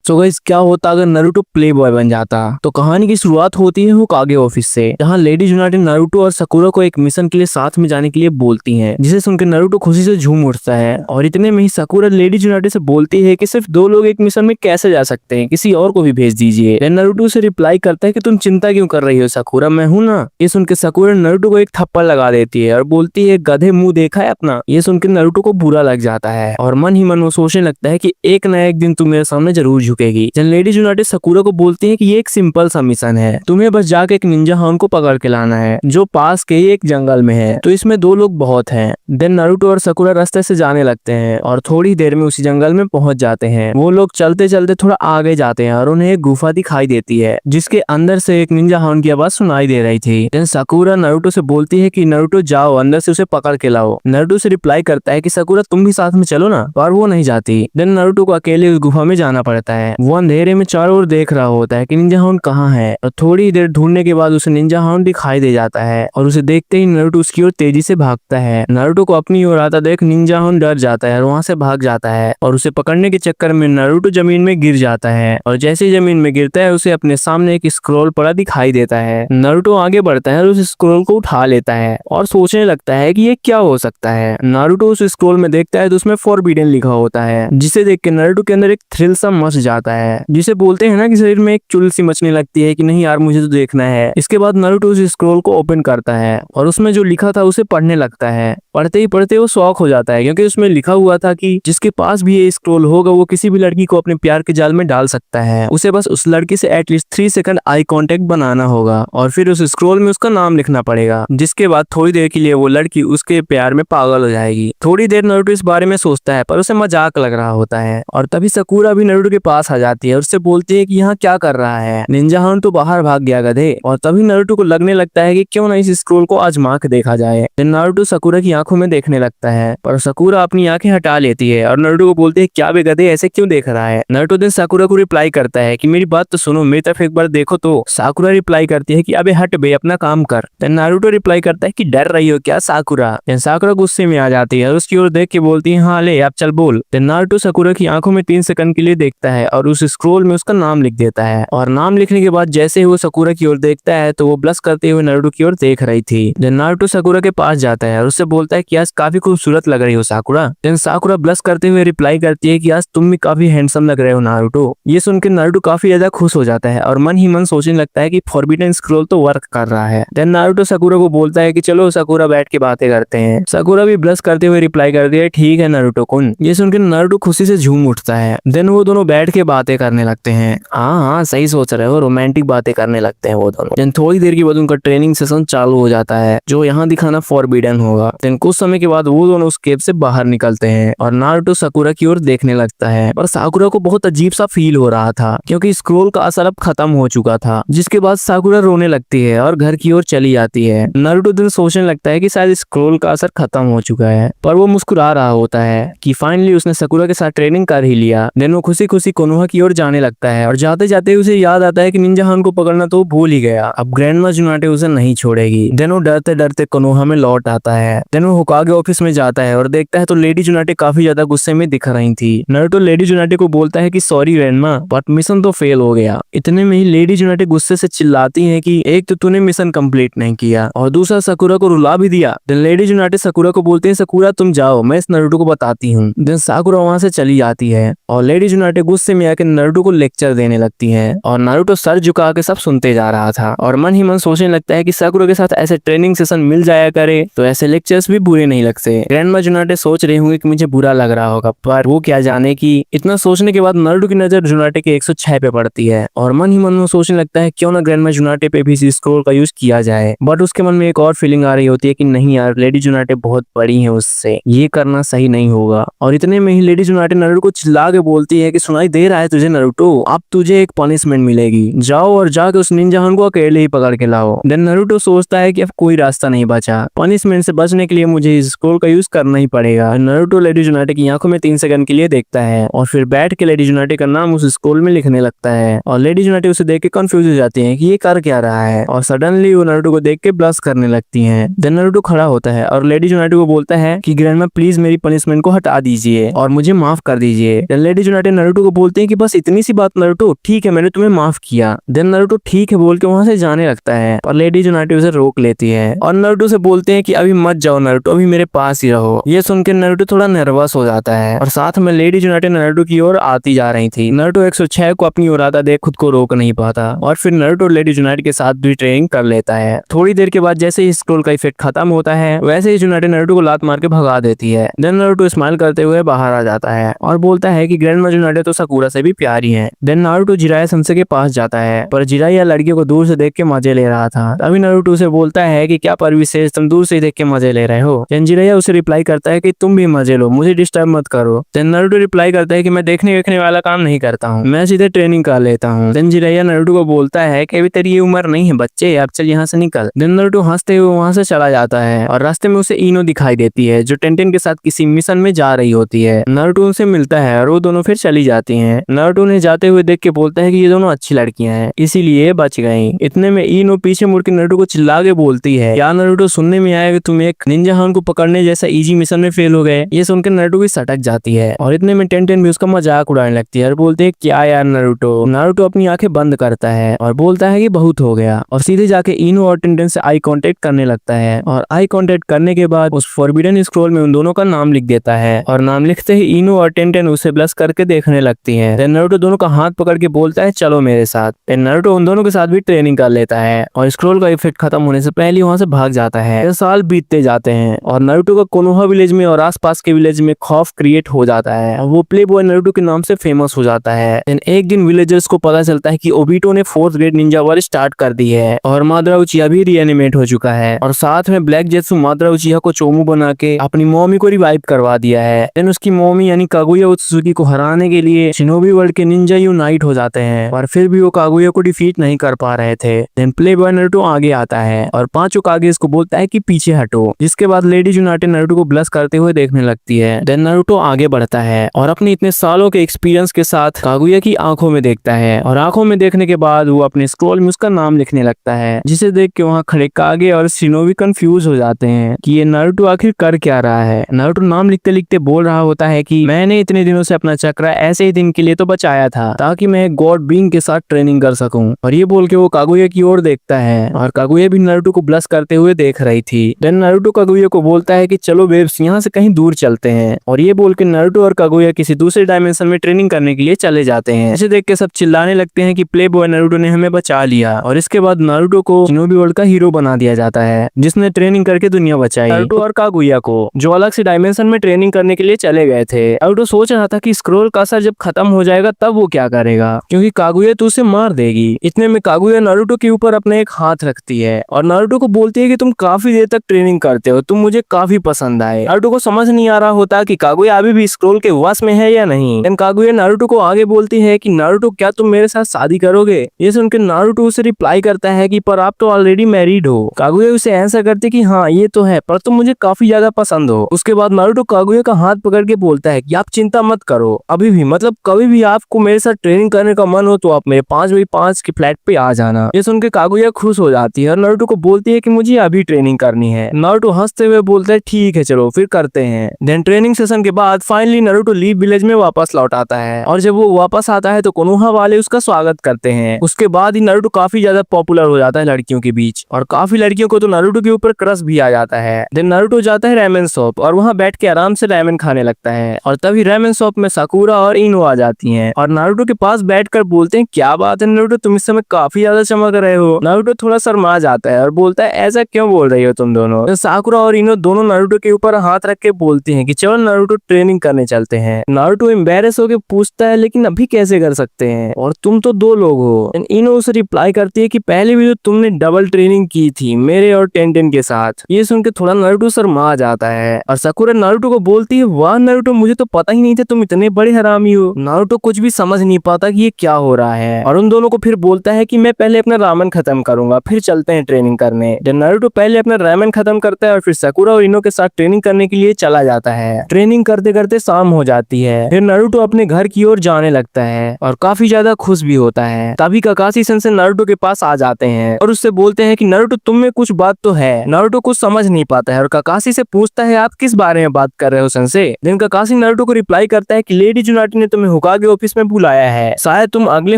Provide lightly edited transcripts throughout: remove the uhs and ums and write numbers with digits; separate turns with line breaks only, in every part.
So guys, क्या होता अगर नारुतो प्ले बॉय बन जाता? तो कहानी की शुरुआत होती है होकागे ऑफिस से, जहाँ लेडी जुनाटे नारुतो और साकुरा को एक मिशन के लिए साथ में जाने के लिए बोलती हैं, जिसे सुनकर नारुतो खुशी से झूम उठता है। और इतने में ही साकुरा लेडी जुनाटे से बोलती है कि सिर्फ 2 लोग एक मिशन में कैसे जा सकते हैं, किसी और को भी भेज दीजिए। देन नारुतो उसे रिप्लाई करता है कि तुम चिंता क्यों कर रही हो साकुरा, मैं हूं ना। ये सुनकर साकुरा नारुतो को एक थप्पड़ लगा देती है और बोलती है गधे मुंह देखा है अपना। ये सुनकर नारुतो को बुरा लग जाता है और मन ही मन वो सोचने लगता है कि एक न एक दिन तुम मेरे सामने जरूर झुकेगी। जन लेडी जुनाटे साकुरा को बोलती है कि ये एक सिंपल सा मिशन है, तुम्हें बस जाके एक निंजा हाउंड को पकड़ के लाना है जो पास के ही एक जंगल में है, तो इसमें 2 लोग बहुत हैं। देन नारुतो और साकुरा रास्ते से जाने लगते हैं और थोड़ी देर में उसी जंगल में पहुंच जाते हैं। वो लोग चलते चलते थोड़ा आगे जाते हैं और उन्हें एक गुफा दिखाई देती है जिसके अंदर से एक निंजा हाउंड की आवाज सुनाई दे रही थी। देन साकुरा नारुतो से बोलती है कि नारुतो जाओ अंदर से उसे पकड़ के लाओ। नारुतो से रिप्लाई करता है कि साकुरा तुम भी साथ में चलो ना, पर वो नहीं जाती। देन नारुतो को अकेले उस गुफा में जाना पड़ता है। वो अंधेरे में चारों ओर देख रहा होता है कि निंजा हाउंड कहाँ है और थोड़ी देर ढूंढने के बाद उसे निंजा हाउंड दिखाई दे जाता है और उसे देखते ही नारुतो उसकी ओर तेजी से भागता है। नारुतो को अपनी ओर आता देख निंजा हाउंड डर जाता है और वहां से भाग जाता है और उसे पकड़ने के चक्कर में नारुतो जमीन में गिर जाता है और जैसे ही जमीन में गिरता है उसे अपने सामने एक स्क्रोल पड़ा दिखाई देता है। नारुतो आगे बढ़ता है और उस स्क्रोल को उठा लेता है और सोचने लगता है कि ये क्या हो सकता है। नारुतो उस स्क्रोल में देखता है तो उसमें फॉरबिडन लिखा होता है, जिसे देख के नारुतो के अंदर एक थ्रिल सा मच जाता है, जिसे बोलते हैं ना कि शरीर में एक चुल सी मचने लगती है कि नहीं यार मुझे तो देखना है। इसके बाद नारुतो उस स्क्रोल को ओपन करता है और उसमें जो लिखा था उसे पढ़ने लगता है। पढ़ते ही पढ़ते वो शॉक हो जाता है क्योंकि उसमें लिखा हुआ था कि जिसके पास भी ये स्क्रोल होगा वो किसी भी लड़की को अपने प्यार के जाल में डाल सकता है, उसे बस उस लड़की से एटलीस्ट 3 सेकंड आई कांटेक्ट बनाना होगा और फिर उस स्क्रोल में उसका नाम लिखना पड़ेगा, जिसके बाद थोड़ी देर के लिए वो लड़की उसके प्यार में पागल हो जाएगी। थोड़ी देर नारुतो इस बारे में सोचता है पर उसे मजाक लग रहा होता है और तभी साकुरा भी नारुतो के पास आ जाती है और उससे बोलती है कि यहाँ क्या कर रहा है, निंजा हाउंड तो बाहर भाग गया गधे। और तभी नारुतो को लगने लगता है कि क्यों ना इस स्क्रोल को आजमा के देखा जाए। नारुतो साकुरा की आंखों में देखने लगता है पर साकुरा अपनी आंखें हटा लेती है और नारुतो को बोलती है क्या बे गधे ऐसे क्यों देख रहा है। नारुतो दिन साकुरा को रिप्लाई करता है कि मेरी बात तो सुनो, मेरी तरफ एक बार देखो। तो साकुरा रिप्लाई करती है कि अबे हट बे अपना काम कर। नारुतो रिप्लाई करता है कि डर रही हो क्या साकुरा। साकुरा गुस्से में आ जाती है और उसकी ओर देख के बोलती है हाँ ले अब चल बोल। नारुतो साकुरा की आंखों में 3 सेकंड के लिए देखता है और उस स्क्रोल में उसका नाम लिख देता है और नाम लिखने के बाद जैसे ही वो साकुरा की ओर देखता है तो वो ब्लश करते हुए नारुतो की ओर देख रही थी। नारुतो साकुरा के पास जाता है और उससे बोलता है कि आज काफी खूबसूरत लग रही हो साकुरा। साकुरा ब्लश करते हुए रिप्लाई करती है कि आज तुम भी काफी हैंडसम लग रहे हो नारुतो। ये सुनकर नारुतो काफी ज्यादा खुश हो जाता है और मन ही मन सोचने लगता है कि फॉरबिडन स्क्रोल तो वर्क कर रहा है। देन नारुतो साकुरा को बोलता है कि चलो साकुरा बैठ के बातें करते हैं। साकुरा भी ब्लश करते हुए रिप्लाई करती है ठीक है नारुतो कुन। ये सुनकर नारुतो खुशी से झूम उठता है। देन वो दोनों बैठ के बातें करने लगते हैं। हाँ सही सोच रहे हो, रोमांटिक बातें करने लगते हैं वो दोनों। देन थोड़ी देर के बाद उनका ट्रेनिंग सेशन चालू हो जाता है जो यहाँ दिखाना फॉरबिडन होगा। देन कुछ समय के बाद वो दोनों उस केव से बाहर निकलते हैं और नारुतो साकुरा की ओर देखने लगता है। पर साकुरा को बहुत अजीब सा फील हो रहा था क्योंकि स्क्रोल का असर अब खत्म हो चुका था, जिसके बाद साकुरा रोने लगती है और घर की ओर चली जाती है। नारुतो दिन सोचने लगता है कि शायद स्क्रोल का असर खत्म हो चुका है, पर वो मुस्कुरा रहा होता है कि फाइनली उसने साकुरा के साथ ट्रेनिंग कर ही लिया। देन वो खुशी खुशी कोनोहा की ओर जाने लगता है और जाते जाते उसे याद आता है कि निंजा हाउंड को पकड़ना तो भूल ही गया, अब ग्रैंडमा जुनाटे उसे नहीं छोड़ेगी। देन वो डरते डरते कोनोहा में लौट आता है। देन वो होकागे ऑफिस में जाता है और देखता है तो लेडी जुनाटे काफी ज्यादा गुस्से में दिख रही थी। नारुतो लेडी जुनाटे को बोलता है कि सॉरी ग्रैंडमा बट मिशन तो फेल हो गया। इतने में ही लेडी जुनाटे गुस्से से चिल्लाती है कि एक तो तूने मिशन कंप्लीट नहीं किया और दूसरा साकुरा को रुला भी दिया। देन लेडी जुनाटे साकुरा को बोलते हैं साकुरा तुम जाओ, मैं इस नारुतो को बताती हूँ। देन साकुरा वहां से चली जाती है और लेडी जुनाटे गुस्से में आकर नारुतो को लेक्चर देने लगती है और नारुतो सर झुका के सब सुनते जा रहा था और मन ही मन सोचने लगता है कि साकुरा के साथ ऐसे ट्रेनिंग सेशन मिल जाया करे तो ऐसे लेक्चर्स भी बुरे नहीं लगते। ग्रैंडमा जुनाटे सोच रहे होंगे कि मुझे बुरा लग रहा होगा, पर वो क्या जाने कि इतना सोचने के बाद नारुतो की नजर जुनाटे के 106 पे पड़ती है और मन ही मन में सोचने लगता है क्यों ना ग्रैंडमा जुनाटे पे भी इस स्क्रोल का यूज किया जाए। बट उसके मन में एक और फीलिंग आ रही होती है कि नहीं यार लेडी जुनाटे बहुत बड़ी है, उससे ये करना सही नहीं होगा। और इतने में ही लेडी जुनाटे नारुतो को चिल्ला के बोलती है कि सुनाई दे रहा है तुझे नारुतो, अब तुझे एक पनिशमेंट मिलेगी, जाओ और जाके उस निंजा हाउंड को अकेले ही पकड़ के लाओ। देन नारुतो सोचता है कि अब कोई रास्ता नहीं बचा, पनिशमेंट से बचने के लिए मुझे इस स्क्रोल का यूज करना ही पड़ेगा। नारुतो लेडी जुनाटे की आंखों में 3 सेकंड के लिए देखता है और फिर बैठ के लेडी जुनाटे का नाम उस स्क्रोल में लिखने लगता है और लेडी जुनाटे उसे देख के कंफ्यूज हो जाती हैं कि ये कर क्या रहा है और सडनली वो नारुतो को देख के ब्लश करने लगती हैं। देन नारुतो खड़ा होता है और लेडी जुनाटे को बोलता है कि ग्रैंडमा प्लीज मेरी पनिशमेंट को हटा दीजिए और मुझे माफ कर दीजिए। देन लेडी जुनाटे नारुतो को बोलती बोलते हैं कि बस इतनी सी बात नारुतो, ठीक है मैंने तुम्हें माफ किया। देन नारुतो ठीक है बोल के वहां से जाने लगता है और लेडी यूनाइटी उसे रोक लेती है और नारुतो से बोलते हैं कि अभी मत जाओ नारुतो, अभी मेरे पास ही रहो। ये सुन के नारुतो थोड़ा नर्वस हो जाता है और साथ में लेडी यूनाइटी नारुतो की ओर आती जा रही थी। नारुतो 106 को अपनी ओर आता देख खुद को रोक नहीं पाता और फिर नारुतो लेडी यूनाइटी के साथ भी ट्रेनिंग कर लेता है। थोड़ी देर के बाद जैसे ही स्क्रोल का इफेक्ट खत्म होता है वैसे ही यूनाइटी नारुतो को लात मार के भगा देती है। देन नारुतो स्माइल करते हुए बाहर आ जाता है और बोलता है कि ग्रैंडमा यूनाइटी तो साकुरा से भी प्यारी है। देन नारुतो जिराया सन्से के पास जाता है पर जिराया लड़की को दूर से देख के मजे ले रहा था। तभी नारुतो उसे बोलता है कि क्या पर विशेष तुम दूर से ही देख के मजे ले रहे हो। देन जिराया उसे रिप्लाई करता है कि तुम भी मजे लो, मुझे डिस्टर्ब मत करो। देन नारुतो रिप्लाई करता है कि मैं देखने वेखने वाला काम नहीं करता हूँ, मैं सीधे ट्रेनिंग कर लेता हूँ। देन जिराया नारुतो को बोलता है कि अभी तेरी ये उम्र नहीं है बच्चे, अब चल यहाँ से निकल। देन नारुतो हंसते हुए वहां से चला जाता है और रास्ते में उसे इनो दिखाई देती है जो टेंटेन के साथ किसी मिशन में जा रही होती है। नारुतो उनसे मिलता है और वो दोनों फिर चली जाती हैं। नारुतो उन्हें जाते हुए देख के बोलता है कि ये दोनों अच्छी लड़कियां हैं इसीलिए बच गई। इतने में इनो पीछे मुड़ के नारुतो को चिल्ला के बोलती है, क्या नारुतो सुनने में आया कि तुम एक निंजा हान को पकड़ने जैसा इजी मिशन में फेल हो गए। ये सुनकर नारुतो भी सटक जाती है और इतने में टेंटेन भी उसका मजाक उड़ाने लगती है और बोलते है क्या यार नारुतो। नारुतो अपनी आंखें बंद करता है और बोलता है कि बहुत हो गया और सीधे जाके इनो और टेंटेन से आई कांटेक्ट करने लगता है और आई कांटेक्ट करने के बाद उस फॉरबिडन स्क्रॉल में उन दोनों का नाम लिख देता है और नाम लिखते ही इनो और टेंटेन उसे ब्लश करके देखने लगती है। देन नारुतो दोनों का हाथ पकड़ के बोलता है चलो मेरे साथ। देन नारुतो उन दोनों के साथ भी ट्रेनिंग कर लेता है और स्क्रॉल का इफेक्ट खत्म होने से पहले वहां से भाग जाता है। साल बीतते जाते हैं और नारुतो का कोनोहा विलेज में और आसपास के विलेज में खौफ क्रिएट हो जाता है। वो प्ले बॉय नारुतो के नाम से फेमस हो जाता है। देन एक दिन विलेजर्स को पता चलता है कि ओबिटो ने 4th grade Ninja war start कर दी है और मादरा उचिहा भी रीएनिमेट हो चुका है और साथ में ब्लैक जेत्सु मादरा उचिहा को चोमू बना के अपनी मॉमी को रिवाइव करवा दिया है। देन उसकी मॉमी यानी कागुया उत्सुकी को हराने के लिए शिनोबी वर्ल्ड के निंजा यूनाइट हो जाते हैं पर फिर भी वो कागुया को डिफीट नहीं कर पा रहे थे। देन प्ले बॉय नारुतो आगे आता है और पांचों कागे इसको बोलता है कि पीछे हटो, जिसके बाद लेडी यूनाइट नारुतो को ब्लश करते हुए देखने लगती है। देन नारुतो आगे बढ़ता है और अपने इतने सालों के एक्सपीरियंस के साथ कागुया की आंखों में देखता है और आंखों में देखने के बाद वो अपने स्क्रॉल में उसका नाम लिखने लगता है, जिसे देख के वहाँ खड़े कागे और शिनोबी कंफ्यूज हो जाते हैं कि ये नारुतो आखिर कर क्या रहा है। नारुतो नाम लिखते लिखते बोल रहा होता है कि मैंने इतने दिनों से अपना चक्रा ऐसे ही दिन के लिए तो बचाया था ताकि मैं एक गॉड बीइंग के साथ ट्रेनिंग कर सकूं। और ये बोल के वो कागुया की ओर देखता है और कागुया भी नारुतो को ब्लश करते हुए देख रही थी। देन नारुतो कागुया को बोलता है कि चलो बेब्स यहाँ से कहीं दूर चलते हैं और ये बोल के नारुतो और कागुया किसी दूसरे डायमेंशन में ट्रेनिंग करने के लिए चले जाते हैं। इसे देख के सब चिल्लाने लगते हैं कि प्ले बॉय नारुतो ने हमें बचा लिया और इसके बाद नारुतो को शिनोबी वर्ल्ड का हीरो बना दिया जाता है जिसने ट्रेनिंग करके दुनिया बचाई। नारुतो और कागुया को जो अलग से डायमेंशन में ट्रेनिंग करने के लिए चले गए थे। नारुतो सोच रहा था कि स्क्रॉल का असर जब खत्म हो जाएगा तब वो क्या करेगा क्योंकि कागुया तो उसे मार देगी। इतने में कागुया नारुतो के ऊपर अपना एक हाथ रखती है और नारुतो को बोलती है कि तुम काफी देर तक ट्रेनिंग करते हो, तुम मुझे काफी पसंद आए। नारुतो को समझ नहीं आ रहा होता कि कागुया अभी भी स्क्रॉल के वश में है या नहीं। देन कागुया नारुतो को आगे बोलती है कि नारुतो क्या तुम मेरे साथ शादी करोगे। ये सुनकर नारुतो उसे रिप्लाई करता है कि पर आप तो ऑलरेडी मैरिड हो। कागुया उसे आंसर करती कि हाँ ये तो है पर तुम मुझे काफी ज्यादा पसंद हो। उसके बाद नारुतो कागुया का हाथ पकड़ के बोलता है कि आप चिंता मत करो, अभी भी मतलब कभी भी आपको मेरे साथ ट्रेनिंग करने का मन हो तो आप मेरे 5x5 के फ्लैट पे आ जाना। ये सुनकर कागुया खुश हो जाती है और नारुतो को बोलती है कि मुझे अभी ट्रेनिंग करनी है। नारुतो हंसते हुए बोलता है ठीक है चलो फिर करते हैं। देन ट्रेनिंग सेशन के बाद फाइनली नारुतो लीव विलेज में वापस लौट आता है और जब वो वापस आता है तो कोनोहा वाले उसका स्वागत करते हैं। उसके बाद ही नारुतो काफी ज्यादा पॉपुलर हो जाता है लड़कियों के बीच और काफी लड़कियों को तो नारुतो के ऊपर क्रश भी आ जाता है। देन नारुतो जाता है रैमेन शॉप और वहाँ बैठ के आराम से रैमेन खाने लगता है और तभी रैमेन शॉप में साकुरा और इनो आ जाती हैं और नारुतो के पास बैठकर बोलते हैं क्या बात है नारुतो तुम इस समय काफी ज्यादा चमक रहे हो। नारुतो थोड़ा शर्मा जाता है और बोलता है ऐसा क्यों बोल रही हो तुम दोनों। तो साकुरा और इनो दोनों नारुतो के ऊपर हाथ रख के बोलती हैं कि चलो नारुतो ट्रेनिंग करने चलते हैं। नारुतो एम्बैरेस होकर पूछता है लेकिन अभी कैसे कर सकते हैं और तुम तो 2 लोग हो। इनो उसे रिप्लाई करती है कि पहले भी तो तुमने डबल ट्रेनिंग की थी मेरे और टेंटेन के साथ। ये सुनकर थोड़ा नारुतो शर्मा जाता है और साकुरा नारुतो को बोलती है वाह नारुतो मुझे तो पता ही नहीं था तुम इतने बड़े हरामी हो। नारुतो कुछ भी समझ नहीं पाता कि ये क्या हो रहा है और उन दोनों को फिर बोलता है कि मैं पहले अपना रामेन खत्म करूंगा फिर चलते हैं ट्रेनिंग करने। जब नारुतो पहले अपना रामेन खत्म करता है और फिर साकुरा और इनो के साथ ट्रेनिंग करने के लिए चला जाता है। ट्रेनिंग करते करते शाम हो जाती है। फिर नारुतो अपने घर की ओर जाने लगता है और काफी ज्यादा खुश भी होता है। तभी काकाशी सेंसेई नारुतो के पास आ जाते हैं और उससे बोलते हैं कि नारुतो तुम में कुछ बात तो है। नारुतो कुछ समझ नहीं पाता है और काकाशी से पूछता है आप किस बारे में बात कर रहे हो सेंसेई। देन काकाशी नारुतो को रिप्लाई करता है कि लेडी यूनाइटी ने तुम्हें होकागे ऑफिस में बुलाया है, शायद तुम अगले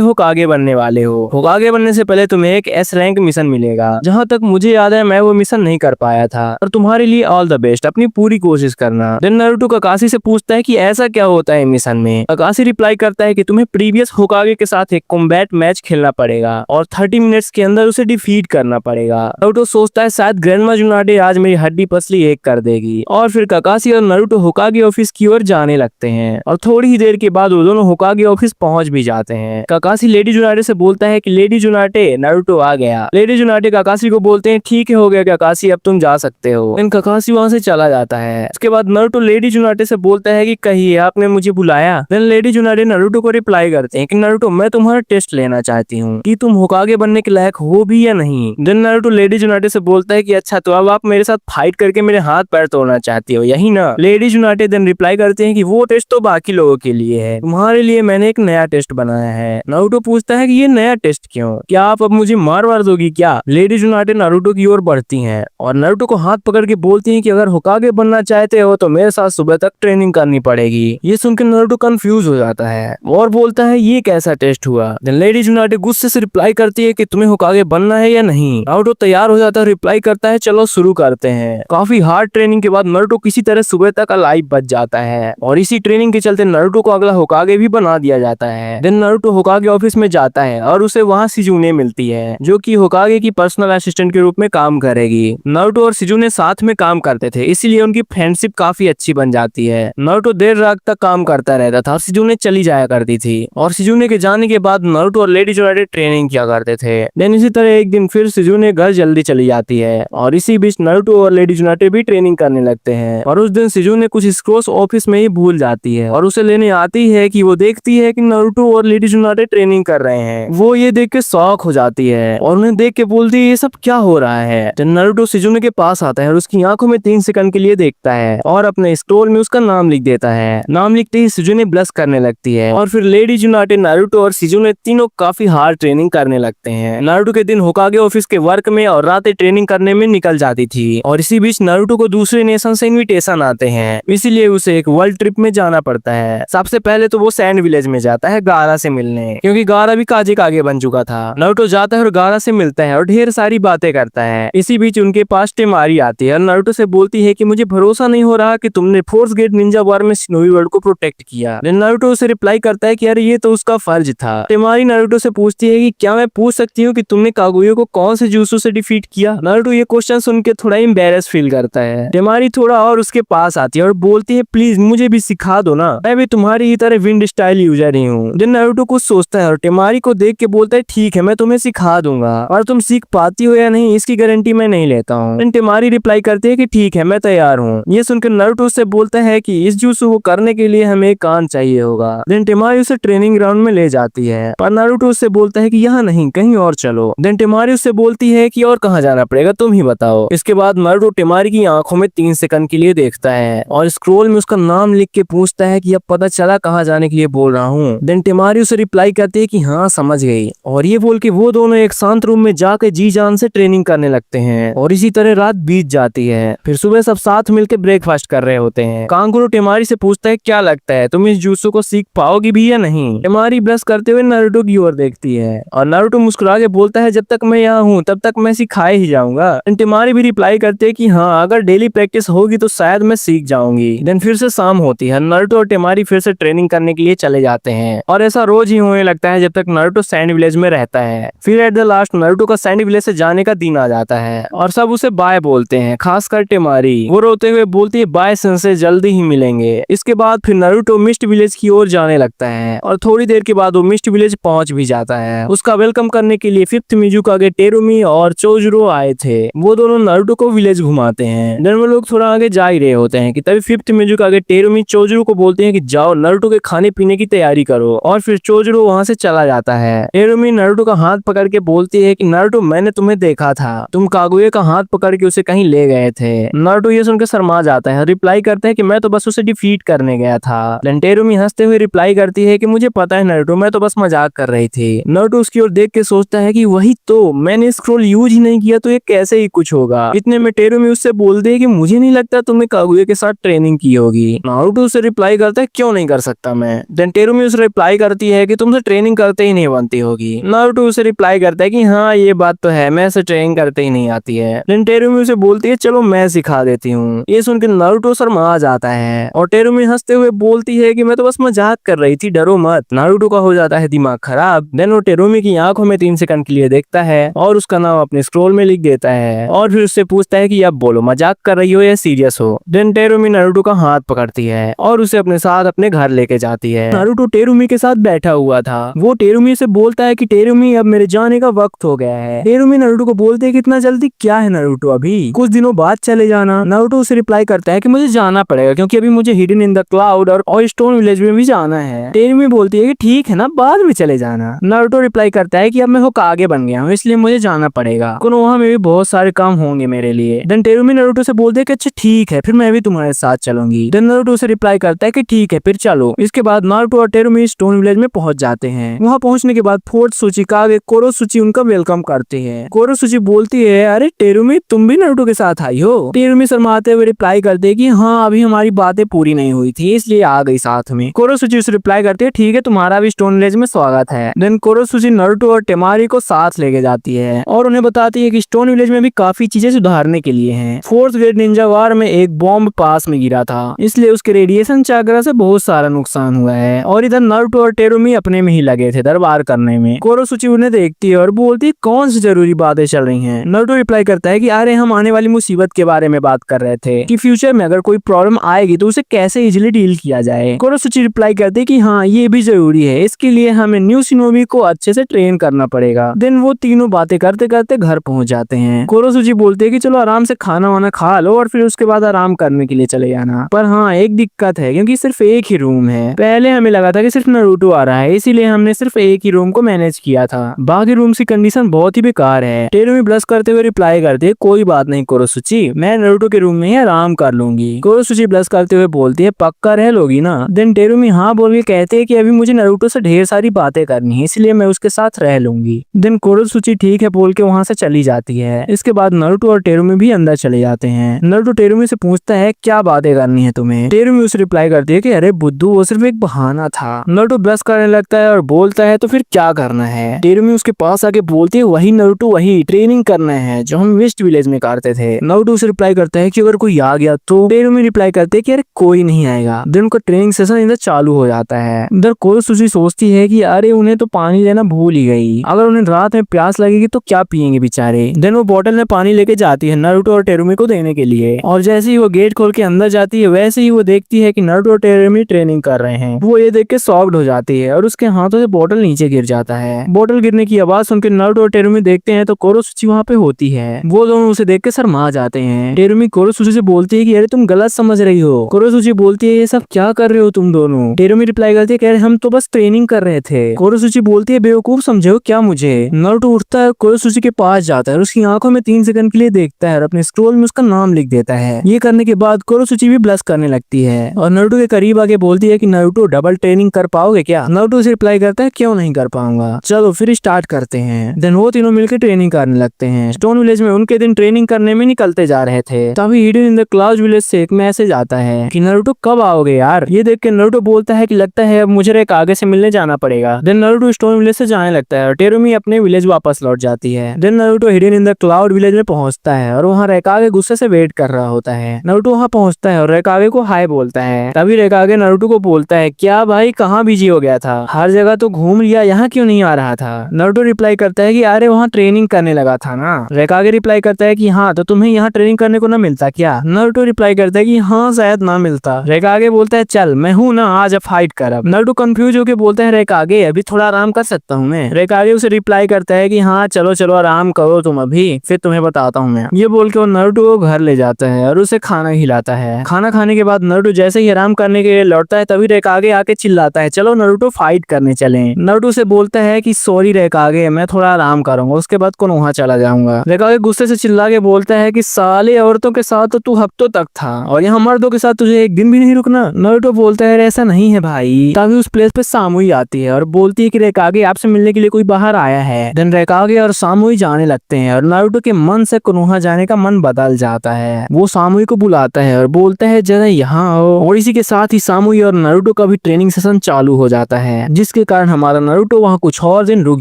होकागे बनने वाले हो। होकागे बनने से पहले तुम्हें एक एस रैंक मिशन मिलेगा। जहाँ तक मुझे याद है मैं वो मिशन नहीं कर पाया था, और तुम्हारे लिए ऑल द बेस्ट, अपनी पूरी कोशिश करना। देन नारुतो काकाशी से पूछता है कि ऐसा क्या होता है मिशन में। काकाशी रिप्लाई करता है कि तुम्हें प्रीवियस होकागे के साथ एक कॉम्बैट मैच खेलना पड़ेगा और 30 मिनट्स के अंदर उसे डिफीट करना पड़ेगा। नारुतो सोचता है शायद ग्रैंडमा जुनाडे आज मेरी हड्डी पसली एक कर देगी, और फिर काकाशी और नारुतो होकागे ऑफिस की ओर जाने लगते हैं, और थोड़ी ही देर के बाद वो दोनों होकागे ऑफिस पहुंच भी जाते हैं। काकाशी लेडी जुनाडे से बोलता है कि लेडी जुनाडे नारुतो आ गया। लेडी जुनाडे काकाशी को बोलते हैं ठीक है हो गया काकाशी, अब तुम जा सकते हो। इन काकाशी वहां से चला जाता है। उसके बाद नारुतो लेडी जुनाडे से बोलता है कि कहिए आपने मुझे बुलाया। देन लेडी जुनाडे नारुतो को रिप्लाई करते हैं कि नारुतो मैं तुम्हारा टेस्ट लेना चाहती हूँ कि तुम होकागे बनने के लायक हो भी या नहीं। देन नारुतो लेडी जुनाडे से बोलता है कि अच्छा तो अब आप मेरे साथ फाइट करके मेरे हाथ पैर तोड़ना चाहती हो, यही ना। लेडी जुनाडे देन रिप्लाई करते हैं कि वो टेस्ट तो बाकी लोगों के लिए है, तुम्हारे लिए मैंने एक नया टेस्ट बनाया है। नारुतो पूछता है कि ये नया टेस्ट क्यों, क्या आप अब मुझे मार वार दोगी क्या। लेडी जुनाडे नारुतो की ओर बढ़ती हैं और नारुतो को हाथ पकड़ के बोलती हैं कि अगर होकागे बनना चाहते हो तो मेरे साथ सुबह तक ट्रेनिंग करनी पड़ेगी। ये सुनकर नारुतो कंफ्यूज हो जाता है और बोलता है ये कैसा टेस्ट हुआ। देन लेडी जुनाडे गुस्से से रिप्लाई करती है कि तुम्हें होकागे बनना है या नहीं। नारुतो तैयार हो जाता है, रिप्लाई करता है चलो शुरू करते हैं। काफी हार्ड ट्रेनिंग के बाद नारुतो किसी तरह सुबह तक अलाइव बच जाता है, और इसी ट्रेनिंग के चलते नारुतो को अगला होकागे भी बना दिया जाता है। देन नारुतो होकागे ऑफिस में जाता है और उसे वहाँ शिजुने मिलती है, जो कि होकागे की पर्सनल असिस्टेंट के रूप में काम करेगी। नारुतो और शिजुने साथ में काम करते थे, इसीलिए उनकी फ्रेंडशिप काफी अच्छी बन जाती है। नारुतो देर रात तक काम करता रहता था, शिजुने चली जाया करती थी, और शिजुने के जाने के बाद नारुतो और लेडी जुनाडे ट्रेनिंग किया करते थे। देन इसी तरह एक दिन फिर शिजुने घर जल्दी चली जाती है, और इसी बीच नारुतो और लेडी जुनाडे भी ट्रेनिंग करने लगते हैं। और उस दिन शिजुने कुछ स्क्रोस ऑफिस में ही भूल जाती है, और उसे लेने आती है कि वो देखती है कि नारुतो और लेडी जुनाडे ट्रेनिंग कर रहे हैं। वो ये देख के शॉक हो जाती है और उन्हें देख के बोलती है ये सब क्या हो रहा है। जब नारुतो शिजुने के पास आता है और उसकी आंखों में 3 सेकंड के लिए देखता है और अपने स्टोल में उसका नाम लिख देता है। नाम लिखते ही शिजुने ब्लश करने लगती है, और फिर लेडी जुनाडे नारुतो और शिजुने तीनों काफी हार्ड ट्रेनिंग करने लगते हैं। नारुतो के दिन होकागे ऑफिस के वर्क में और रातें ट्रेनिंग करने में निकल जाती थी, और इसी बीच नारुतो को दूसरे नेशन से इनविटेशन आते हैं, इसीलिए उसे एक वर्ल्ड ट्रिप में जाना पड़ता है। सबसे पहले तो वो सैंड विलेज में जाता है गारा से मिलने, क्योंकि गारा भी काजे का आगे बन चुका था। नारुतो जाता है और गारा से मिलता है और ढेर सारी बातें करता है। इसी बीच उनके पास टेमारी आती है और नारुतो से बोलती है कि मुझे भरोसा नहीं हो रहा कि तुमने फोर्स गेट निंजा वार में शिनोबी वर्ल्ड को प्रोटेक्ट किया। नारुतो उसे रिप्लाई करता है कि यार ये तो उसका फर्ज था। टेमारी नारुतो से पूछती है कि क्या मैं पूछ सकती हूँ कि तुमने कागुया को कौन से जुत्सु से डिफीट किया। नारुतो ये क्वेश्चन सुन के थोड़ा एम्बैरेस फील करता है। टेमारी थोड़ा और उसके पास आती है और बोलती है प्लीज मुझे भी सिखा दो ना, मैं भी तुम्हारी ही तरह विंड स्टाइल यूजर ही हूँ। देन नारुतो कुछ सोचता है और टेमारी को देख के बोलता है ठीक है मैं तुम्हें सिखा दूंगा, और तुम सीख पाती हो या नहीं इसकी गारंटी मैं नहीं लेता हूँ। देन टेमारी रिप्लाई करती है कि ठीक है मैं तैयार हूँ। ये सुनकर नारुतो से बोलता है कि इस जुत्सु को करने के लिए हमें एक कान चाहिए होगा। देन टेमारी उसे ट्रेनिंग ग्राउंड में ले जाती है, पर नारुतो उससे बोलता है कि यहाँ नहीं कहीं और चलो। देन टेमारी उससे बोलती है कि और कहाँ जाना पड़ेगा तुम ही बताओ। इसके बाद नारुतो टेमारी की आंखों में 3 सेकंड के लिए देखता है और स्क्रोल में उसका नाम लिख के पूछता है कि अब पता चला कहाँ जाने के लिए बोल रहा हूँ। देन टेमारी उसे रिप्लाई करती है कि हाँ समझ गई, और ये बोल के वो दोनों एक शांत रूम में जाकर जी जान से ट्रेनिंग करने लगते हैं, और इसी तरह रात बीत जाती है। फिर सुबह सब साथ मिलकर ब्रेकफास्ट कर रहे होते हैं। कांगुरो टेमारी से पूछता है क्या लगता है तुम इस जुत्सु को सीख पाओगी भी या नहीं। टेमारी ब्रश करते हुए नारुतो की ओर देखती है और नारुतो मुस्कुरा के बोलता है जब तक मैं यहाँ हूँ तब तक मैं सिखाए ही जाऊंगा। टेमारी भी रिप्लाई करते है कि हाँ अगर डेली प्रैक्टिस होगी तो शायद मैं सीख जाऊंगी। देन फिर से शाम होती है, नारुतो और टेमारी फिर से ट्रेनिंग करने के लिए चले जाते हैं, और ऐसा रोज ही होने लगता है जब तक नारुतो सैंड विलेज में रहता है। फिर एट द लास्ट नारुतो का सैंड विलेज से जाने का दिन आ जाता है और सब उसे बाय बोलते हैं, खासकर टेमारी। वो रोते हुए बोलती है बाय सेंसे जल्दी ही मिलेंगे। इसके बाद फिर नारुतो मिस्ट विलेज की ओर जाने लगता है, और थोड़ी देर के बाद वो मिस्ट विलेज पहुंच भी जाता है। उसका वेलकम करने के लिए 5th मिजुकागे टेरुमी और चोजुरो आए थे। वो दोनों नारुतो को विलेज घुमाते हैं। देन वो लोग थोड़ा आगे जा ही रहे होते हैं कि तभी 5th मिजुकागे टेरुमी चोजुरो को बोलते हैं कि जाओ नारुतो के खाने पीने की तैयारी करो, और फिर चोजुरो वहां से चला जाता है। टेरुमी नारुतो का हाथ पकड़ के बोलती है कि नारुतो मैंने तुम्हें देखा था, तुम कागुया का हाथ पकड़ के उसे कहीं ले गए थे। नारुतो ये सुनकर शर्मा जाता है, रिप्लाई करता है कि मैं तो बस उसे डिफीट करने गया था। देन टेरुमी हंसते हुए रिप्लाई करती है कि मुझे पता है नारुतो मैं तो बस मजाक कर रही थी। नारुतो उसकी ओर देख के सोचता है कि वही तो मैंने स्क्रॉल यूज ही नहीं किया तो ये कैसे ही कुछ होगा। इतने में टेरुमी उससे बोलते है कि मुझे नहीं लगता तुमने कागुया के साथ ट्रेनिंग की होगी। नारुतो उसे रिप्लाई करता है क्यों नहीं कर सकता मैं, में। देन टेरुमी उसे रिप्लाई करती है कि तुमसे ट्रेनिंग करते ही नहीं बनती होगी। नारुतो उसे रिप्लाई करता है कि हाँ ये बात तो है, मैं इसे ट्रेनिंग करते ही नहीं आती है। देन टेरुमी उसे बोलती है चलो मैं सिखा देती हूँ। ये सुनकर नारुतो शर्मा जाता है और टेरुमी हंसते हुए बोलती है कि मैं तो बस मजाक कर रही थी, डरो मत। नारुतो का हो जाता है दिमाग खराब। देन वो टेरुमी की आंखों में 3 सेकंड के लिए देखता है और उसका नाम अपने स्क्रोल में लिख देता है और फिर उससे पूछता है कि अब बोलो मजाक कर रही हो या सीरियस हो। देन टेरुमी नारुतो का हाथ पकड़ती है और उसे अपने साथ अपने घर लेके जाती है। नारुतो टेरुमी के साथ बैठा हुआ था। वो टेरुमी से बोलता है कि टेरुमी अब मेरे जाने का वक्त हो गया है। टेरुमी नारुतो को बोलते है कि इतना जल्दी क्या है नारुतो, अभी कुछ दिनों बाद चले जाना। नारुतो उसे रिप्लाई करता है कि मुझे जाना पड़ेगा क्योंकि अभी मुझे हिडन इन द क्लाउड और स्टोन विलेज में भी जाना है। टेरुमी बोलती है कि ठीक है ना, बाद में चले जाना। नारुतो रिप्लाई करता है कि अब मैं होकागे बन गया हूँ इसलिए मुझे जाना पड़ेगा, कोनोहा में भी बहुत सारे काम होंगे मेरे लिए। देन टेरुमी नारुतो से बोलते है कि अच्छा ठीक है फिर मैं भी तुम्हारे साथ चलूंगी। देन नारुतो से रिप्लाई करता है कि ठीक है फिर चलो। इसके बाद नारुतो और टेरुमी स्टोन विलेज में पहुंच जाते हैं। वहां पहुंचने के बाद फोर्थ सूचिकागे कोरोसुची उनका वेलकम करते हैं। कोरोसुची बोलती है अरे टेरुमी तुम भी नारुतो के साथ आई हो। टेरुमी शर्माते हुए रिप्लाई करते है कि हाँ अभी हमारी बातें पूरी नहीं हुई थी इसलिए आ गई साथ में। कोरोसुची उसे रिप्लाई करती है ठीक है तुम्हारा भी स्टोन विलेज में स्वागत है। देन कोरोसुची नारुतो और टेमारी को साथ लेके जाती है और उन्हें बताती है कि स्टोन विलेज में भी काफी चीजें सुधारने के लिए हैं। फोर्थ ग्रेट निंजा वार में एक बॉम्ब पास में गिरा था इसलिए उसके रेडिएशन चक्र से बहुत सारा नुकसान हुआ है और इधर नारुतो और टेरुमी अपने में ही लगे थे दरबार करने में। कोरोसुची उन्हें देखती है और बोलती है कौन सी जरूरी बातें चल रही हैं। नारुतो रिप्लाई करता है कि अरे हम आने वाली मुसीबत के बारे में बात कर रहे थे कि फ्यूचर में अगर कोई प्रॉब्लम आएगी तो उसे कैसे इजीली डील किया जाए। कोरोसुची रिप्लाई करते कि हाँ ये भी जरूरी है, इसके लिए हमें न्यू शिनोबी को अच्छे से ट्रेन करना पड़ेगा। देन वो तीनों बातें करते करते घर पहुंच जाते हैं। कोरोसुची बोलते हैं कि चलो आराम से खाना वाना खा लो और फिर उसके बाद आराम करने के लिए चले जाना। पर हाँ एक दिक्कत है क्योंकि सिर्फ एक ही रूम है। पहले हमें लगा था कि सिर्फ नारुतो आ रहा है इसीलिए हमने सिर्फ एक ही रूम को मैनेज किया था, बाकी रूम की कंडीशन बहुत ही बेकार है। टेरुमी ब्लश करते हुए रिप्लाई करते कोई बात नहीं कोरोसुची, मैं नारुतो के रूम में ही आराम कर लूंगी। कोरोसुची ब्लश करते हुए बोलती है पक्का रह लोगी ना। देन टेरुमी हाँ बोल के कहते हैं कि अभी मुझे नारुतो से ढेर सारी बातें करनी है इसलिए मैं उसके साथ रह लूंगी। देन कोरोसुची ठीक है बोल के वहां से चली जाती है। इसके बाद नारुतो और टेरुमी भी अंदर चले जाते हैं। नारुतो टेरुमी से पूछता है क्या बातें करनी है तुम्हें। टेरुमी उसे रिप्लाई करती है कि अरे बुद्धू वो सिर्फ एक बहाना था। नारुतो ब्लश करने लगता है और बोलता है तो फिर क्या करना है। टेरुमी उसके पास आके बोलती है वही नारुतो वही ट्रेनिंग करना है जो हम वेस्ट विलेज में करते थे। नारुतो उसे रिप्लाई करता है कि अगर कोई आ गया तो। टेरुमी रिप्लाई करते है कि अरे कोई नहीं आएगा। देन उनका ट्रेनिंग सेशन इधर चालू हो जाता है। इधर कोरोसुची सोचती है कि अरे उन्हें तो पानी लेना भूल ही गई, अगर उन्हें रात में प्यास लगेगी तो क्या पियेंगे बेचारे। देन वो बोतल में पानी लेके जाती है नारुतो और टेरुमी को देने के लिए और जैसे ही वो गेट खोल के अंदर जाती है वैसे ही वो देखती है कि नारुतो और टेरुमी ट्रेनिंग कर रहे हैं। वो ये देख के शॉक्ड हो जाती है और उसके हाथों से बोतल नीचे गिर जाता है। बोतल गिरने की आवाज सुनकर नारुतो और टेरुमी देखते हैं तो कोरोसुची वहाँ पे होती है। वो दोनों उसे देख के शर्मा जाते हैं। टेरुमी कोरोसुची से बोलती है कि अरे तुम गलत समझ रही हो। कोरोसुची बोलती है ये सब क्या कर रहे हो तुम दोनों। टेरुमी रिप्लाई करती है कि अरे हम तो बस ट्रेनिंग कर रहे थे। कोरोसुची बोलती है बेवकूफ समझे हो क्या मुझे। नारुतो उठता है, कोरोसुची के पास जाता है और उसकी आंखों में 3 सेकंड के लिए देखता है और अपने स्क्रोल में उसका नाम लिख देता है। ये करने के बाद कोरोसुची भी ब्लश करने लगती है और नारुतो के करीब आके बोलती है कि नारुतो डबल ट्रेनिंग कर पाओगे क्या। नारुतो उसे रिप्लाई करता है क्यों नहीं कर पाऊंगा, चलो फिर स्टार्ट करते हैं। देन वो तीनों मिलकर ट्रेनिंग करने लगते हैं। स्टोन विलेज में उनके दिन ट्रेनिंग करने में निकलते जा रहे थे तभी hidden in the cloud village से एक मैसेज आता है कि नारुतो कब आओगे यार। ये देख के नारुतो बोलता है कि लगता है अब मुझे रेकागे से मिलने जाना पड़ेगा। देन नारुतो स्टोन विलेज से जाने लगता है और टेरुमी अपने विलेज वापस लौट जाती है। Then Naruto hidden in the cloud village में पहुंचता है और वहाँ रेकागे गुस्से से वेट कर रहा होता है। नारुतो वहाँ पहुंचता है और रेकागे को हाय बोलता है। तभी रेकागे नारुतो को बोलता है क्या भाई कहाँ बिजी हो गया था, हर जगह तो घूम लिया, यहाँ क्यों नहीं आ रहा था। नारुतो रिप्लाई करता है कि अरे वहाँ ट्रेनिंग करने लगा था ना। रेकागे रिप्लाई करता है कि हाँ तो तुम्हें यहाँ ट्रेनिंग करने को ना मिलता क्या। नारुतो रिप्लाई करता है कि हाँ शायद ना मिलता। रेकागे बोलता है चल मैं हूँ ना, आज फाइट कर। अब नारुतो कंफ्यूज होके बोलता है रेकागे अभी थोड़ा आराम कर सकता हूँ मैं। रेकागे उसे रिप्लाई करता है कि हाँ चलो चलो आराम करो तुम अभी, फिर तुम्हें बताता हूँ मैं। ये बोल के वो नारुतो को घर ले जाता है और उसे खाना खिलाता है। खाना खाने के बाद नारुतो जैसे ही आराम करने के लिए लौटता है तभी रेकागे आके चिल्लाता है चलो नारुतो फाइट करने चले। नारुतो से बोलता है कि सॉरी रेकागे मैं थोड़ा आराम करूंगा, उसके बाद कोनोहा चला जाऊंगा। रेकागे गुस्से से चिल्ला के बोलता है कि साले औरतों के साथ तो तू हफ्तों तक था और यहाँ मर्दों के साथ तुझे एक दिन भी नहीं रुकना। नारुतो बोलता है ऐसा नहीं है भाई। तभी उस प्लेस पे सामुई आती है और बोलती है कि रेकागे आपसे मिलने के लिए कोई बाहर आया है। देन रेकागे और सामुई जाने लगते हैं और नारुतो के मन से कोनोहा जाने का मन बदल जाता है। वो सामुई को बुलाता है और बोलता है जरा यहाँ आओ और इसी के साथ ही सामुई और नारुतो का भी ट्रेनिंग सेशन चालू हो जाता है, जिसके कारण हमारा नारुतो वहाँ कुछ और दिन रुक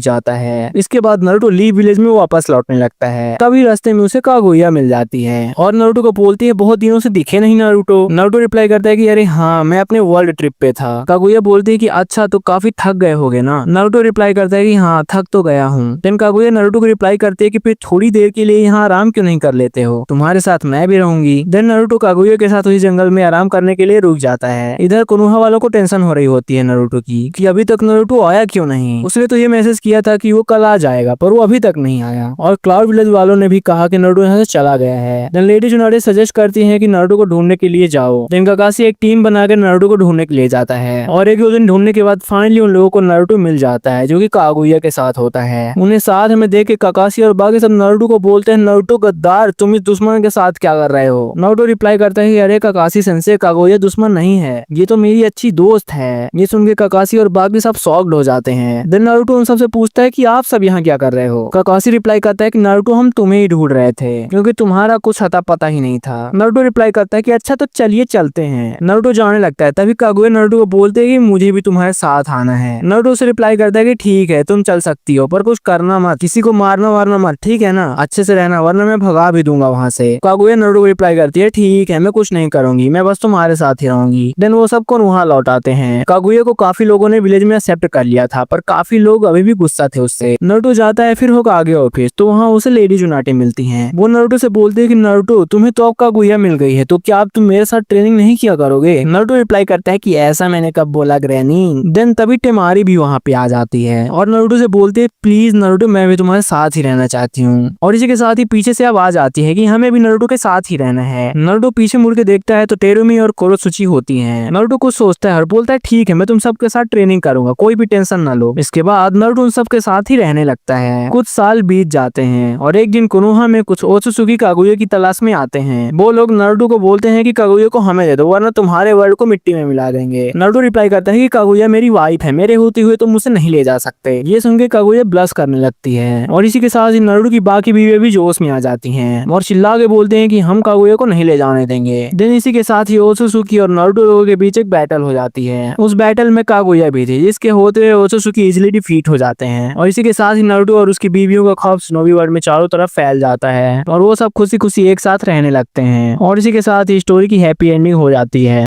जाता है। इसके बाद नारुतो लीव विलेज में वापस लौटने लगता है। तभी रास्ते में उसे कागुया मिल जाती है और नारुतो को बोलती है बहुत दिनों से दिखे नहीं नारुतो। नारुतो रिप्लाई करता है कि अरे हाँ, मैं अपने वर्ल्ड ट्रिप पे था। कागुया बोलती है कि अच्छा, तो काफी थक गए होगे ना। नारुतो रिप्लाई करता है कि हाँ, थक तो गया हूँ। देन कागुया नारुतो को रिप्लाई करती है कि फिर थोड़ी देर के लिए यहाँ आराम क्यों नहीं कर लेते हो, तुम्हारे साथ मैं भी रहूंगी। देन नारुतो कागुया के साथ उसी जंगल में आराम करने के लिए रुक जाता है। इधर कोनोहा वालों को टेंशन हो रही होती है नारुतो की कि अभी तक नारुतो आया क्यों नहीं। उसने तो ये मैसेज किया था कि वो कल आ जाएगा, पर वो अभी तक नहीं आया। और क्लाउड विलेज वालों ने भी कहा कि नारुतो यहाँ से चला गया है। देन लेडी जुनाडे सजेस्ट करती है कि नारुतो को ढूंढने के लिए जाओ। देन काकाशी एक टीम बनाकर नारुतो को ढूंढने के लिए जाता है और एक दो दिन ढूंढने के बाद फाइनली उन लोगों को नारुतो मिल जाता है, जो कि कागुया के साथ होता है। उन्हें साथ में देख के काकाशी और बाकी सब नारुतो को बोलते हैं, नारुतो गद्दार, तुम इस दुश्मन के साथ क्या कर रहे हो। नारुतो रिप्लाई करता है कि अरे काकाशी सेंसे, कागुया दुश्मन नहीं है, ये तो मेरी अच्छी दोस्त है। ये सुन के काकाशी और बाकी सब शॉक्ड हो जाते हैं। देन नारुतो उन सबसे पूछता है कि आप सब यहाँ क्या कर रहे हो। काकाशी रिप्लाई करता है कि नारुतो, हम तुम्हें ही ढूंढ रहे थे क्योंकि तुम्हारा कुछ अता पता ही नहीं था। नारुतो रिप्लाई करता है कि अच्छा, तो चलिए चलते हैं। नारुतो जाने लगता है। तभी कागुया नारुतो को बोलते हैं कि मुझे भी तुम्हारे साथ आना है। नारुतो से रिप्लाई करता है कि ठीक है, तुम चल सकती हो, पर कुछ करना मत, किसी को मारना वारना मत, ठीक है ना, अच्छे से रहना, वरना मैं भगा भी दूंगा वहाँ से। कागुया नारुतो को रिप्लाई करती है ठीक है, मैं कुछ नहीं करूंगी, मैं बस तुम्हारे साथ ही रहूंगी। देन वो सबको वहाँ लौट आते हैं। कागुया को काफी लोगों ने विलेज में एक्सेप्ट कर लिया था, पर काफी लोग अभी भी गुस्सा थे उससे। नारुतो जाता है फिर होकागे ऑफिस, तो वहाँ उसे लेडी जुनाटे मिलती हैं। वो नारुतो से बोलते हैं कि नारुतो, तुम्हें तो अब कागुया मिल गई है, तो क्या अब तुम मेरे साथ ट्रेनिंग नहीं किया करोगे। नारुतो रिप्लाई करता है कि ऐसा मैंने कब बोला ग्रैनी। देन तभी टेमारी भी वहाँ पे आ जाती है और नारुतो से बोलते है प्लीज नारुतो, मैं भी तुम्हारे साथ ही रहना चाहती हूँ। और इसी के साथ ही पीछे से आवाज आती है कि हमें भी नारुतो के साथ ही रहना है। नारुतो पीछे मुड़ के देखता है तो टेरुमी और कोरोसुची होती हैं। नारुतो कुछ सोचता है और बोलता है ठीक है, मैं तुम सबके साथ ट्रेनिंग करूंगा, कोई भी टेंशन ना लो। इसके बाद नारुतो उन सबके साथ ही रहने लगता है। कुछ साल बीत जाते हैं और एक दिन कोनोहा में कुछ ओत्सुकी कागुया की तलाश में आते हैं। वो लोग नारुतो को बोलते हैं कि कागुया को हमें दे दो, वरना तुम्हारे वर्ल्ड को मिट्टी में मिला देंगे। नारुतो रिप्लाई करता है कि कागुया मेरी वाइफ है, मेरे होते हुए तुम मुझसे नहीं ले जा सकते। ये सुन के कागुया ब्लश करने लगती है और इसी के साथ ही नारुतो की बाकी बीवी भी जोश में आ जाती हैं और चिल्ला के बोलते हैं कि हम कागुया को नहीं ले जाने देंगे। देन इसी के साथ ही ओत्सुकी और नारुतो लोगों के बीच एक बैटल हो जाती है। उस बैटल में कागुया भी थी, जिसके होते हुए ओत्सुकी इजीली डिफीट हो जाते हैं और इसी के साथ ही नारुतो और उसकी बीवियों का खौफ स्नोवी वर्ल्ड में चारों तरफ फैल जाता है और वो सब खुशी खुशी एक साथ रहने लगते हैं और इसी के साथ ही स्टोरी की हैप्पी एंडिंग हो जाती है।